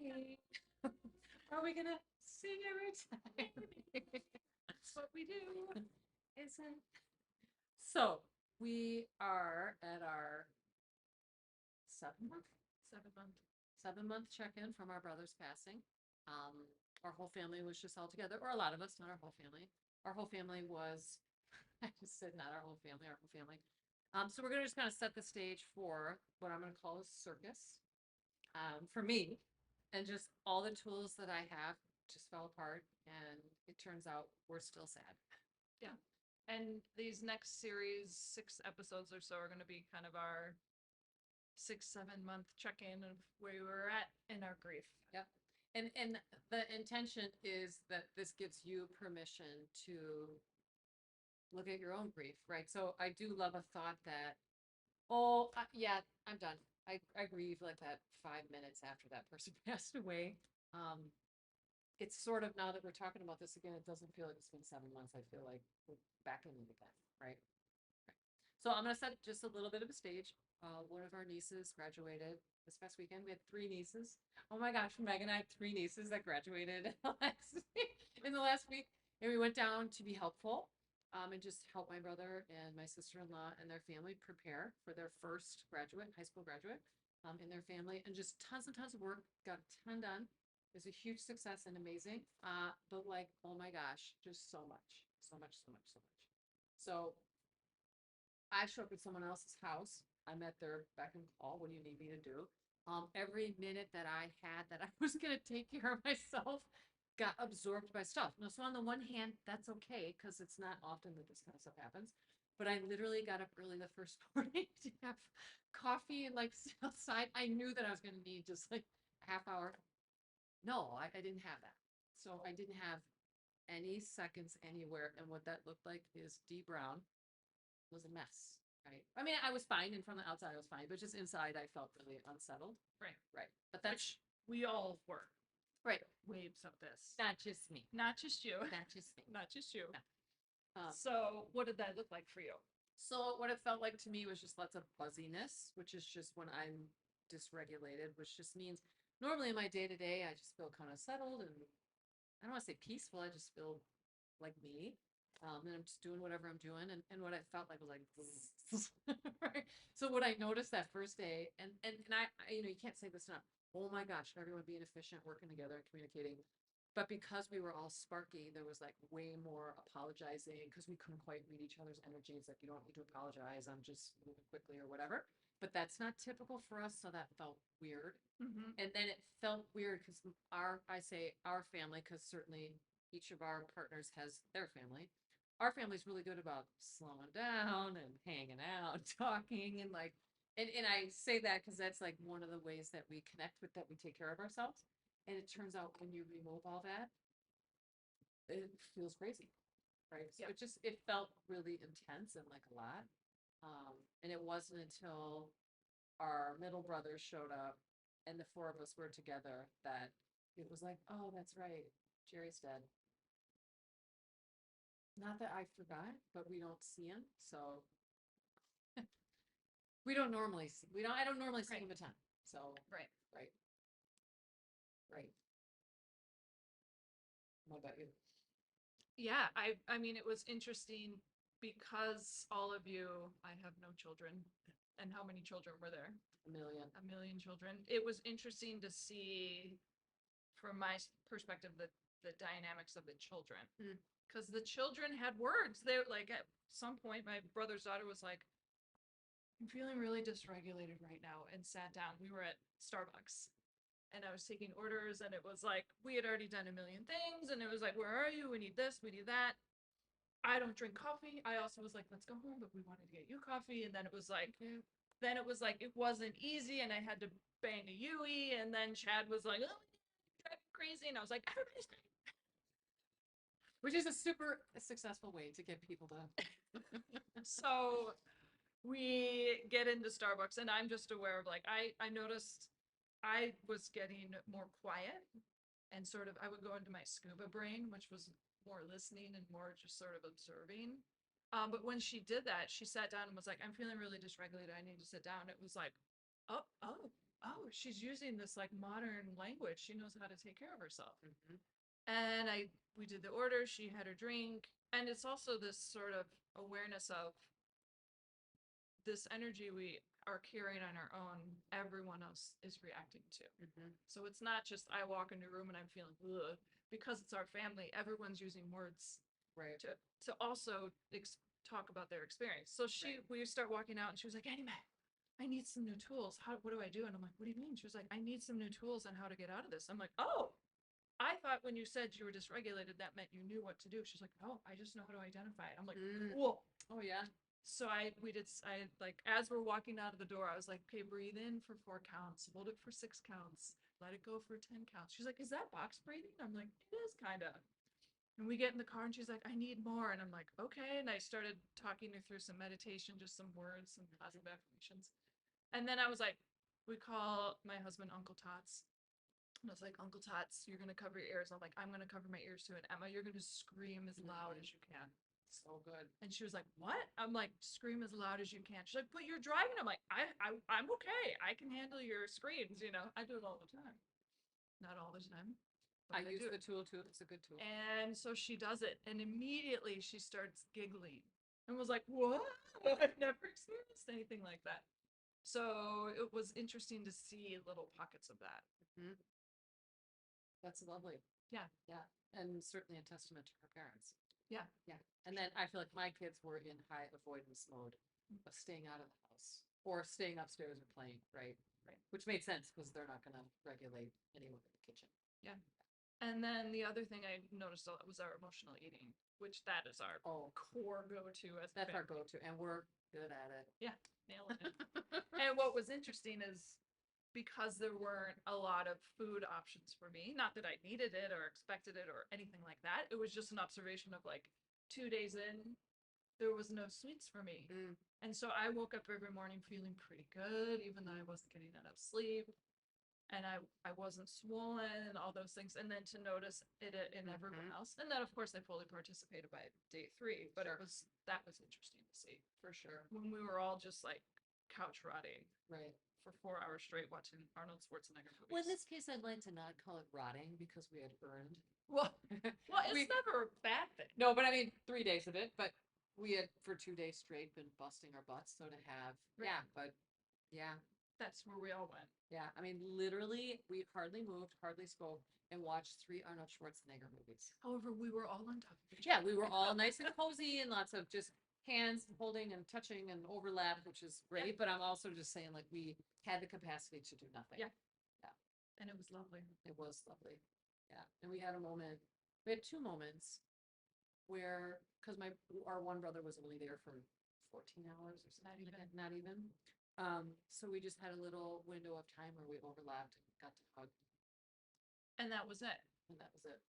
sing. Are we gonna sing every time? That's what we do, isn't? So we are at our 7 month, 7 month. 7 month check-in from our brother's passing. Um, our whole family was just all together, or a lot of us, not our whole family. Our whole family was, I just said not our whole family, our whole family. So we're gonna just kind of set the stage for what I'm gonna call a circus, for me, and just all the tools that I have just fell apart, and it turns out we're still sad. Yeah. And these next series, 6 episodes or so, are going to be kind of our 6, 7 month check in of where we were at in our grief. Yep. And the intention is that this gives you permission to look at your own grief, right? So I do love a thought that, oh, yeah, I'm done. I grieve like that 5 minutes after that person passed away. Um, it's sort of, now that we're talking about this again, it doesn't feel like it's been 7 months. I feel like we're back in it again, right? Right. So I'm gonna set just a little bit of a stage. One of our nieces graduated this past weekend. We had three nieces. Oh my gosh, Megan, I have three nieces that graduated in the last week. And we went down to be helpful, and just help my brother and my sister-in-law and their family prepare for their first graduate, high school graduate, in their family, and just tons and tons of work. Got a ton done. It was a huge success and amazing. But like, oh my gosh, just so much, so much, so much, so much. So I show up at someone else's house. I'm at their beck and call. What do you need me to do? Every minute that I had that I was going to take care of myself got absorbed by stuff. Now, so on the one hand, that's okay because it's not often that this kind of stuff happens. But I literally got up early the first morning to have coffee and like sit outside. I knew that I was going to need just like a half hour. No, I didn't have that. So I didn't have any seconds anywhere. And what that looked like is D Brown was a mess, right? I mean, I was fine in front of the outside, I was fine, but just inside, I felt really unsettled. Right. Right. But that's Which we all were. right. Waves of this. Not just me. Not just you. Not just me. Not just you. No. So, what did that look like for you? So what it felt like to me was just lots of buzziness, which is just when I'm dysregulated, which just means normally in my day to day, I just feel kind of settled and I don't want to say peaceful. I just feel like me. And I'm just doing whatever I'm doing. And what I felt like was like, right? So what I noticed that first day, and I, you can't say this enough. Oh my gosh, everyone being efficient, working together and communicating. But because we were all sparky, there was like way more apologizing because we couldn't quite read each other's energies. Like, you don't need to apologize. I'm just moving quickly or whatever. But that's not typical for us. So that felt weird. Mm-hmm. And then it felt weird because I say our family, because certainly each of our partners has their family. Our family's really good about slowing down and hanging out, talking, and like, and I say that because that's like one of the ways that we connect with, that we take care of ourselves. And it turns out when you remove all that, it feels crazy, right? So Yep. it felt really intense and like a lot. And it wasn't until our middle brother showed up and the four of us were together that it was like, oh, that's right, Jerry's dead. Not that I forgot, but we don't see him, so we don't normally see. We don't. I don't normally see Right. him a ton. So Right. right, right. What about you? Yeah, I mean it was interesting because all of you, I have no children. And how many children were there? A million. A million children. It was interesting to see from my perspective the dynamics of the children. Because the children had words. They're like, at some point my brother's daughter was like, I'm feeling really dysregulated right now, and sat down. We were at Starbucks and I was taking orders, and it was like we had already done a million things, and it was like, where are you? We need this, we need that. I don't drink coffee. I also was like, let's go home, but we wanted to get you coffee. And then it was like it wasn't easy, and I had to bang a Yui, and then Chad was like, oh, you're driving crazy, and I was like, everybody's Which is a super successful way to get people to. so we get into Starbucks, and I'm just aware of like I noticed I was getting more quiet, and sort of I would go into my scuba brain, which was more listening and more just sort of observing. But when she did that, she sat down and was like, I'm feeling really dysregulated. I need to sit down. It was like, oh, oh, she's using this like modern language. She knows how to take care of herself. Mhm. And we did the order, she had her drink. And it's also this sort of awareness of this energy we are carrying on our own, everyone else is reacting to. Mhm. So it's not just I walk into a room and I'm feeling ugh, because it's our family, everyone's using words Right. to also talk about their experience. So we start walking out and she was like, anyway, I need some new tools. What do I do? And I'm like, what do you mean? She was like, I need some new tools on how to get out of this. I'm like, oh, I thought when you said you were dysregulated, that meant you knew what to do. She's like, no, I just know how to identify it. I'm like, Mm. cool. Oh, yeah. So I like, as we're walking out of the door, I was like, okay, breathe in for 4 counts, hold it for 6 counts, let it go for 10 counts. She's like, is that box breathing? I'm like, it is kind of. And we get in the car and she's like, I need more. And I'm like, okay. And I started talking her through some meditation, just some words, some positive affirmations. And then I was like, we call my husband Uncle Tots. And I was like, Uncle Tots, you're going to cover your ears. I'm like, I'm going to cover my ears too. And Emma, you're going to scream as loud as you can. So good. And she was like, what? I'm like, scream as loud as you can. She's like, but you're driving. I'm like, I'm okay. I can handle your screams. You know, I do it all the time. Not all the time. I use the tool too. It's a good tool. And so she does it. And immediately she starts giggling and was like, what? I've never experienced anything like that. So it was interesting to see little pockets of that. Mhm. That's lovely. Yeah. Yeah. And certainly a testament to her parents. Yeah. Yeah. And then I feel like my kids were in high avoidance mode of staying out of the house or staying upstairs or playing, right? Right. Which made sense because they're not going to regulate anywhere in the kitchen. Yeah. And then the other thing I noticed a lot was our emotional eating, which that is our core go-to as That's our go-to, and we're good at it. Yeah, nailing it. And what was interesting is because there weren't a lot of food options for me, not that I needed it or expected it or anything like that. It was just an observation of like 2 days in, there was no sweets for me. Mm. And so I woke up every morning feeling pretty good, even though I wasn't getting enough sleep. And I wasn't swollen and all those things. And then to notice it in everyone else. And then of course I fully participated by day 3, but Sure. that was interesting to see. For sure. When we were all just like couch rotting Right. for 4 hours straight watching Arnold Schwarzenegger movies. Well, in this case, I'd like to not call it rotting because we had earned. Well, it's never a bad thing. No, but I mean, 3 days of it, but we had for 2 days straight been busting our butts. So to have, Right. yeah, but yeah, That's where we all went. yeah. I mean, literally, we hardly moved, hardly spoke, and watched 3 Arnold Schwarzenegger movies. However, we were all on top of each Yeah, other. we were all nice and cozy and lots of just hands holding and touching and overlap, which is great. Yeah. But I'm also just saying, like, we had the capacity to do nothing. Yeah. And it was lovely. It was lovely. Yeah. And we had a moment, we had 2 moments where, because our one brother was only there for 14 hours or something like that, not even. So we just had a little window of time where we overlapped and got to hug, And that was it. and that was it.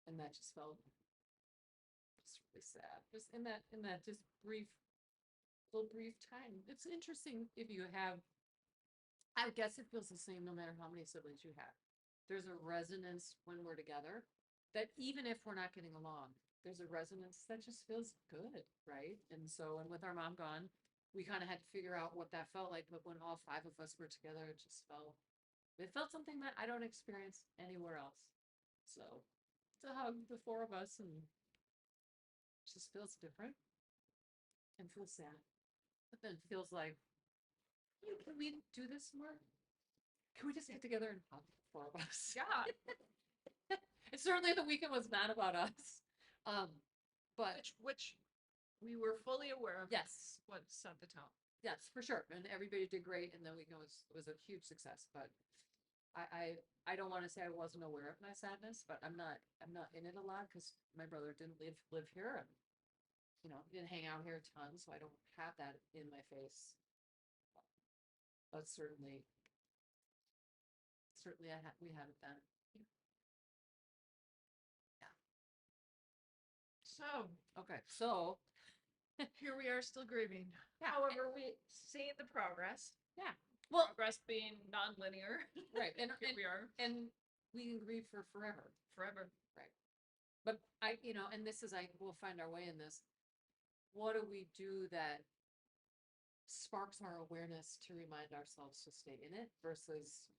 And that just felt just really sad. Just in that just little brief time. It's interesting if you have, I guess it feels the same no matter how many siblings you have. There's a resonance when we're together that even if we're not getting along, there's a resonance that just feels good, right? And so, and with our mom gone, we kind of had to figure out what that felt like. But when all 5 of us were together, it felt something that I don't experience anywhere else. So to hug the 4 of us and it just feels different and feels sad. But then it feels like, hey, can we do this more? Can we just get together and hug the 4 of us? Yeah. And certainly the weekend was not about us. But Which we were fully aware of. yes, What set the tone. yes, for sure. And everybody did great. And the weekend was a huge success. But I don't want to say I wasn't aware of my sadness, but I'm not in it a lot because my brother didn't live here and didn't hang out here a ton, so I don't have that in my face. But certainly we haven't been. So Okay, so here we are still grieving. Yeah. However, we see the progress. yeah, well, Progress being non-linear. right, and Here we are. and we can grieve for forever. Forever. But and this is we'll find our way in this. What do we do that sparks our awareness to remind ourselves to stay in it versus,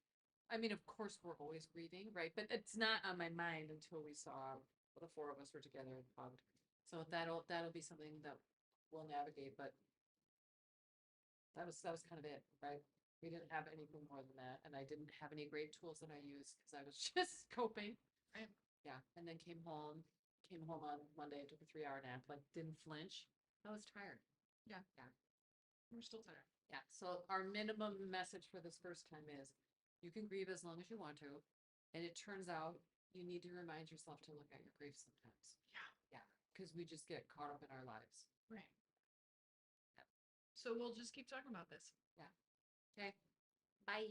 I mean, of course, we're always grieving, right? But it's not on my mind until we saw the four of us were together and hugged. So that'll be something that we'll navigate, but that was kind of it, right? We didn't have anything more than that, and I didn't have any great tools that I used because I was just coping. Right. Yeah, and then came home on Monday, took a 3 hour nap, like didn't flinch. I was tired. Yeah. Yeah. We're still tired. Yeah, so our minimum message for this first time is you can grieve as long as you want to. And it turns out you need to remind yourself to look at your grief sometimes. Yeah. Yeah, because we just get caught up in our lives. Right. So we'll just keep talking about this. Okay. Bye.